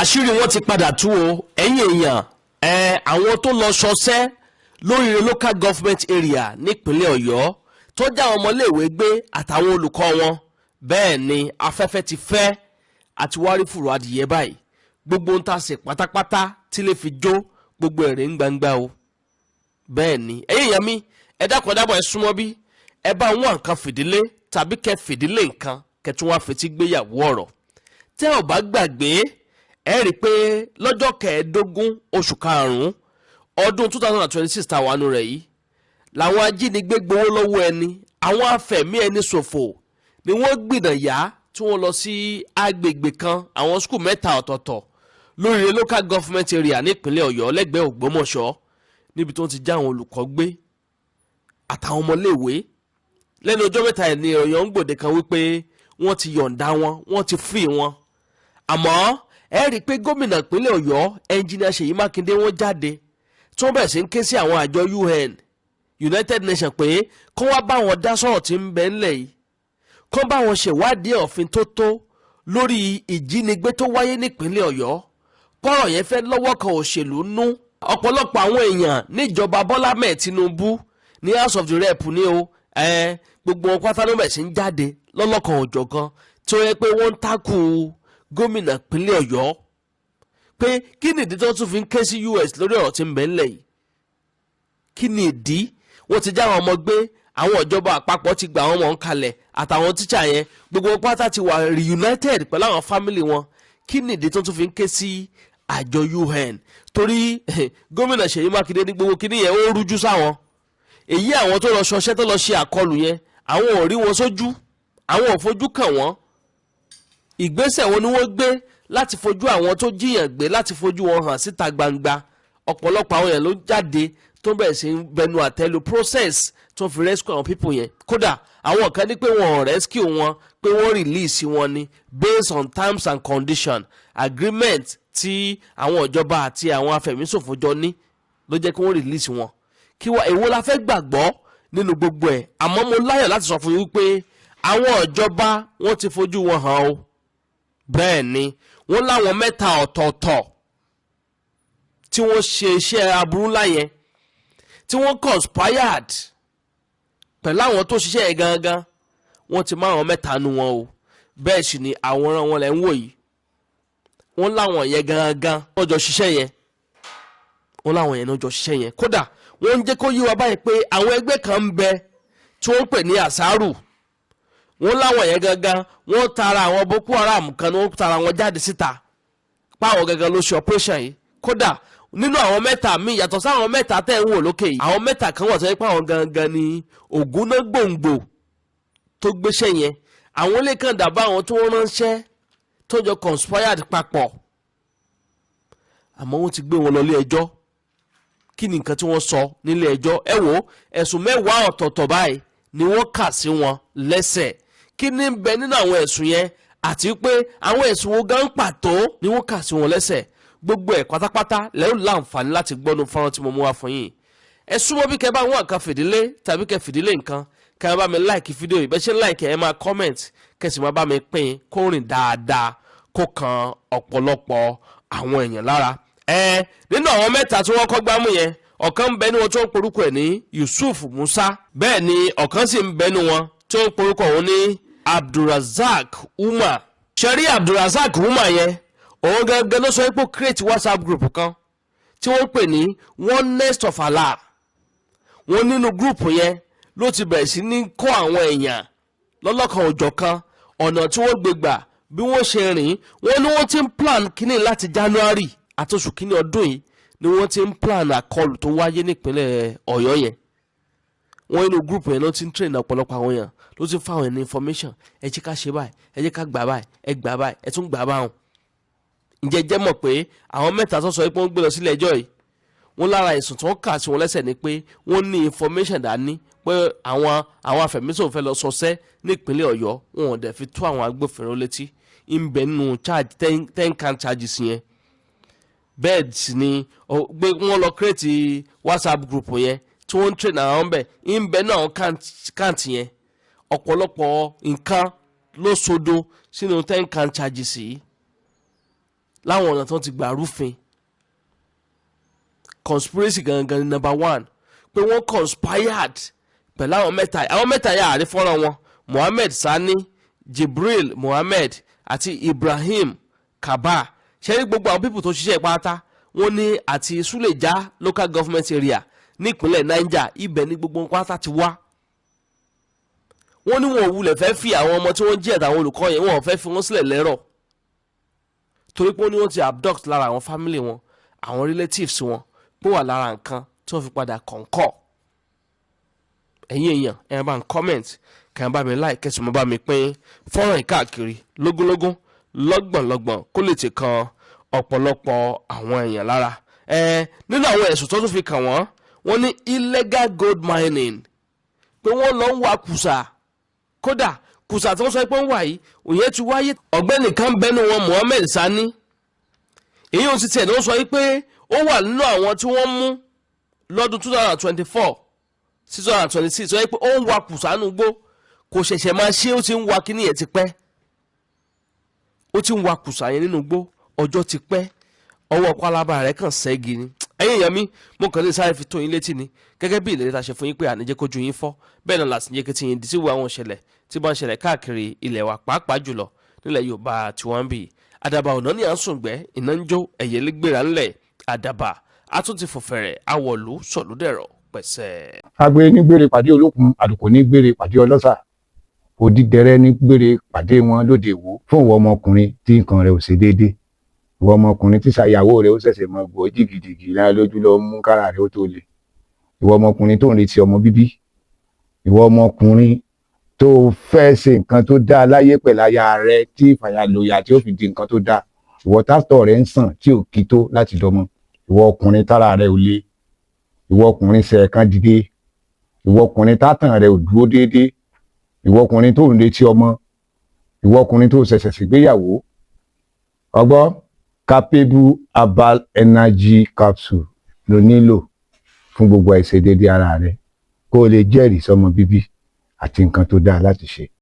àṣírí wọn ti padà tú o ẹ̀yin èèyàn àwọn tó lọ ṣọṣẹ́ lóríire local government area nípínlẹ̀ Ọ̀yọ́ tó já àwọn ọmọléèwé gbé àtàwọn olùkọ́ wọn bẹ́ẹ̀ ni afẹ́fẹ́ ti fẹ́ àti wárí fùrọ̀ adìyẹ báyìí gbogbo ń ta ṣe pátápátá tí lè fi jó gbogbo ẹ̀rẹ̀ ń gbangba o bẹ́ẹ̀ ni ẹ̀yin èèyàn mi ẹ dákun dábọ̀ ẹ súnmọ́ bí ẹ bá wọn nǹkan fìdílé tàbí kẹ fìdílé nǹkan kẹtún wá fetí gbéyàwó ọ̀rọ̀ tẹ́ ò bá gbàgbé ẹ rí i pé lọ́jọ́ 15 oṣù karùn-ún ọdún 2026 tàwánu rẹ̀ yìí làwọn ajínigbé gbowó lọ́wọ́ ẹni àwọn afẹ̀mí ẹni ṣòfò ni wọ́n gbìdàn yá tí wọ́n lọ sí agbègbè kan àwọn skul mẹ́ta ọ̀tọ̀ọ̀tọ̀ lórí local government area nípínlẹ̀ Ọ̀yọ́ lẹ́gbẹ̀ẹ́ Ògbómọ̀ṣọ́ níbi tó ti já àwọn olùkọ́ gbé àtàwọn ọmọléèwé lẹ́nu ọjọ́ mẹ́ta ẹ̀ ní Ọ̀yọ́ ń gbòde kan wípé wọ́n ti yọ̀ǹda wọn wọ́n ti free wọn àmọ́ ẹ rí i pé gómìnà ìpínlẹ̀ Ọ̀yọ́ ẹnjìnìà Ṣèyí Mákindé wọ́n jáde tí wọ́n bẹ̀rẹ̀ sí ń ké sí àwọn àjọ UN United Nations pé kó wá bá wọn dá sọ̀rọ̀ tí ń bẹ ńlẹ̀ yìí kó bá wọn ṣèwádìí òfin tó tó lórí ìjínigbé tó wáyé nípínlẹ̀ Ọ̀yọ́ kọ́rọ̀ yẹn fẹ́ lọ́wọ́ kan òṣèlú nú ọ̀pọ̀lọpọ̀ àwọn èèyàn níjọba Bọ́lá mẹ́ẹ̀ Tinubu ní House of the Rep ní o gbogbo wọn pátá ló bẹ̀rẹ̀ sí ń jáde lọ́lọ́kan òjọ̀kan tí ó yẹ pé wọ́n ń takù gómìnà ìpínlẹ̀ Ọ̀yọ́ pé kí ni ìdí tó tún fi ń ké sí US lórí ọ̀rọ̀ tí ń bẹ ńlẹ̀ yìí kí ni ìdí wọ́n ti já àwọn ọmọ gbé àwọn ìjọba àpapọ̀ ti gba àwọn ọmọ ń kalẹ̀ àtàwọn tíṣà yẹn gbogbo pátá ti wà reunited pẹ̀lú àwọn fámìlì wọn kí ni ìdí tó tún fi ń ké sí àjọ UN torí gómìnà Ṣèyí Mákindé ní gbogbo kíní yẹn ó rújú sáwọn èyí àwọn tó lọ ṣọṣẹ́ tó lọ ṣe àkọlù yẹn àwọn ò rí wọn sójú àwọn ò fojú kàn wọ́n ìgbésẹ̀ wo ni wọ́n gbé láti fojú àwọn tó jíyàn gbé láti fojú wọn hàn síta gbangba ọ̀pọ̀lọpọ̀ àwọn yẹn ló jáde tó bẹ̀rẹ̀ sí bẹnu àtẹ́lu process tó fi rescue àwọn people yẹn kódà àwọn kan ní pé wọn ò rescue wọn pé wọ́n release wọn ni based on terms and conditions agreement tí àwọn ìjọba àti àwọn afẹ̀míṣòfò jọ ní ló jẹ́ kí wọ́n release wọn kí wọ́n èwo la fẹ́ gbàgbọ́ nínú gbogbo ẹ̀ àmọ́ mo láyọ̀ láti sọ fún yín wípé àwọn ìjọba wọ́n ti fojú wọn hàn o bẹ́ẹ̀ ni wọ́n láwọn mẹ́ta ọ̀tọ̀ọ̀tọ̀ tí wọ́n ṣe iṣẹ́ aburú ńlá yẹn tí wọ́n conspired pẹ̀lú àwọn tó ṣiṣẹ́ yẹn gangan wọ́n ti máa wọn mẹ́ta nu wọn o bẹ́ẹ̀ sì ni àwòrán wọn lẹ̀ ń wò yìí wọ́n láwọn yẹn gangan wọ́n jọ ṣiṣẹ́ yẹn wọ́n láwọn yẹn náà jọ ṣiṣẹ́ yẹn kódà wọ́n ń jẹ́ kó yí wa báyìí pé àwọn ẹgbẹ́ kan ń bẹ tí wọ́n ń pè ní àsárù wọ́n láwọn yẹn gangan wọ́n tara àwọn Boko Haram kan ní wọ́n tara wọn jáde síta páwọn gangan ló ṣe operation yìí kódà nínú àwọn mẹ́ta míì yàtọ̀ sáwọn mẹ́ta tẹ́ ń wò lókè yìí àwọn mẹ́ta kan wà tó yẹ pé àwọn gangan ni ògúnná gbòǹgbò tó gbéṣẹ́ yẹn àwọn ilé kan dàbá àwọn tó ránṣẹ́ tó jọ conspired papọ̀ àmọ́ wọ́n ti gbé wọn lọ ilé ẹjọ́ kí ni nǹkan tí wọ́n sọ nílé ẹjọ́ ẹ wò ẹ̀sùn 10 ọ̀tọ̀ọ̀tọ̀ báyìí ni wọ́n kà sí wọn lẹ́sẹ̀ kí ni ń bẹ nínú àwọn ẹ̀sùn yẹn àti pé àwọn ẹ̀sùn wo gan pàtó ni wọ́n kà sí wọn lẹ́sẹ̀ gbogbo ẹ̀ pátápátá lẹ́yìn láǹfààní láti gbọ́nu fọ́nrán tí mo mú wá fún yín ẹ súnmọ́ bí kẹ́ bá wọn nǹkan fìdílé tàbí kẹ́ fìdílé nǹkan kẹ́ bá mi láìkì fídíò yìí bẹ́ẹ̀ ṣe láìkì ẹ máa comment kẹ́ sì máa bá mi pín kó rìn dáadáa kó kan ọ̀pọ̀lọpọ̀ àwọn èèyàn lára nínú àwọn mẹ́ta tí wọ́n kọ́ gbámú yẹn ọ̀kan ń bẹ ní wọn tó ń porúkọ ẹ̀ ní Yusuf Musa bẹ́ẹ̀ ni ọ̀kan sì ń bẹ ní wọn tó ń porúkọ òun ní Abdulrazak Umar ṣẹ́rí Abdulrazak Umar yẹn òun gangan ló sọ pé create WhatsApp group kan tí wọ́n pè ní Oneness of Allah wọ́n nínú group yẹn ló ti bẹ̀rẹ̀ sí ní kọ́ àwọn èèyàn lọ́lọ́kan òjọ̀kan ọ̀nà tí wọ́n gbé gbà bí wọ́n ṣe rìn wọ́n ní wọ́n ti ń plan kíní láti January àtòṣù kíní ọdún yìí ni wọ́n ti ń plan àkọlù tó wáyé nípínlẹ̀ Ọ̀yọ́ yẹn wọ́n inú group yẹn ló ti ń train ọ̀pọ̀lọpọ̀ àwọn èèyàn ló ti ń fáwọn ẹni information ẹ jẹ́ ká ṣe báyìí ẹ jẹ́ ká gbà báyìí ẹ gbà báyìí ẹ tún gbà báwọn ǹjẹ́ jẹ́ mọ̀ pé àwọn mẹ́ta tó sọ pé wọ́n gbé lọ sílé ẹjọ́ yìí wọ́n lára ẹ̀sùn tí wọ́n kà sí wọn lẹ́sẹ̀ ni pé wọ́n ní information dání pé àwọn afẹ̀míṣòfò fẹ́ lọ ṣọṣẹ́ nípínlẹ̀ Ọ̀yọ́ wọn ò dẹ̀ fi tó àwọn agbófinró létí ń bẹ nínú charge 10 count charges yẹn bẹ́ẹ̀ sì ni wọ́n lọ create WhatsApp group yẹn tí wọ́n ń train àwọn bẹ̀ ń bẹ náà count yẹn ọ̀pọ̀lọpọ̀ nǹkan ló sodo sínú 10 count charges yìí láwọn ọ̀nà tó ti gbà rúfin. Conspiracy gangan ni number 1 pé wọ́n conspired pẹ̀lú àwọn mẹ́ta yà àrí fọ́nrán wọn Mohammed Sani, Jibril Mohammed àti Ibrahim Kaba. ṣe ní gbogbo àwọn pípù tó ṣiṣẹ́ pátá wọ́n ní àti Suleja local government area nípínlẹ̀ Niger, ibẹ̀ ní gbogbo pátá ti wá. wọ́n ní wọn ò wulẹ̀ fẹ́ fi àwọn ọmọ tí wọ́n jí àtàwọn olùkọ́ yẹn wọn ò fẹ́ fi wọ́n sílẹ̀ lẹ́rọ̀ torí pé wọ́n ní wọ́n ti abduct lára àwọn family wọn, àwọn relatives wọn pé wà lára nǹkan tí wọ́n fi padà kọ̀ǹkọ̀. ẹ̀yin èèyàn ẹ bá ń comment kàn bá mi like kẹsùn mọ́ bá mi pín fọ́nrán ìkáàkiri lógúnlógún lọ́gbọ̀nlọ́gbọ̀n kó lè ti kan ọ̀pọ̀lọpọ̀ àwọn èèyàn lára. Nínú àwọn ẹ̀sùn tó tún fi kàn wọ́n ní illegal gold mining pé wọ́n lọ ń wa kùsà, kódà kùsà tí wọ́n sọ pé ń wà yìí òye ti wáyé. ọ̀gbẹ́ni kan bẹ́nu wọn Mohammed Sani, èyí ò ti tẹ̀ ní wọ́n sọ pé ó wà nínú àwọn tí wọ́n mú lọ́dún 2024 sí 2026 sọ pé ó ń wa kùsà nù gbó, kò ṣẹ̀ṣẹ̀ máa ṣe, ó ti ń wa kíní yẹn ti pẹ́, ó ti ń wa kùsà yẹn nínú gbó ọjọ́ ti pẹ́, ọwọ́ pálábá rẹ̀ kàn ṣẹ́gi ni. ẹ̀yin èèyàn mi mo kàn lè sáré fi tó yín létí ni gẹ́gẹ́ bí ìlérí ta ṣe fún yín pé àníjẹ́ kójú yín fọ́, bẹ́ẹ̀ náà láti jẹ́ kí ti yín di síwò àwọn ìṣẹ̀lẹ̀ tí bá ń ṣẹlẹ̀ káàkiri ilẹ̀ wa pàápàá jùlọ nílẹ̀ Yorùbá tí wọ́n ń bì. Àdàbà ọ̀nà ní à ń sùngbẹ́, iná ń jó, ẹ̀yẹ lẹ́gbẹ̀rẹ̀ ńlẹ̀. Àdàbà a tún ti fòfẹ̀rẹ̀ awọ̀lú sọ̀lúdẹ̀rọ̀ pẹ̀sẹ̀. agbe ní gbére pàdé olókun, àlùkò ní gbére pàdé ọlọ́ṣà, òdìdẹrẹ́ ní gbére pàdé wọn lóde ìwò. fún ìwọ ọmọkùnrin tí nǹkan rẹ̀ ò ṣe déédé, ìwọ ọmọkùnrin tí ṣàyàwó rẹ̀ ó ṣẹ̀ṣẹ̀ mọ gbọ́ jìgìjìgì lára lójú lọ mú kára rẹ̀ ó tó le, ìwọ ọmọkùnrin tó ń retí ọmọ bíbí, ìwọ ọmọkùnrin tó fẹ́ ṣe nǹkan tó dáa láyé pẹ̀lú aya rẹ̀ tí ìfàyàlòyà tí ó fi di nǹkan tó dáa, ìwọ tásítọ̀ rẹ̀ ń sàn tí ò kí tó láti dọmọ, ìwọ ọkùnrin tára rẹ̀ ò le, ìwọ ọkùnrin ṣẹ̀ẹ̀kan dìde, ìwọ ọkùnrin tátàn rẹ̀ ò dúró déédéé, ìwọ ọkùnrin tó ń retí ọmọ, ìwọ ọkùnrin tó ṣẹ̀ṣẹ̀ ṣègbéyàwó. ọgbọ́ capable herbal energy capsule ló nílò fún gbogbo àìṣedéédé ara rẹ̀ kó o lè jẹ́rìí sọmọ bíbí àti nǹkan tó dáa láti ṣe.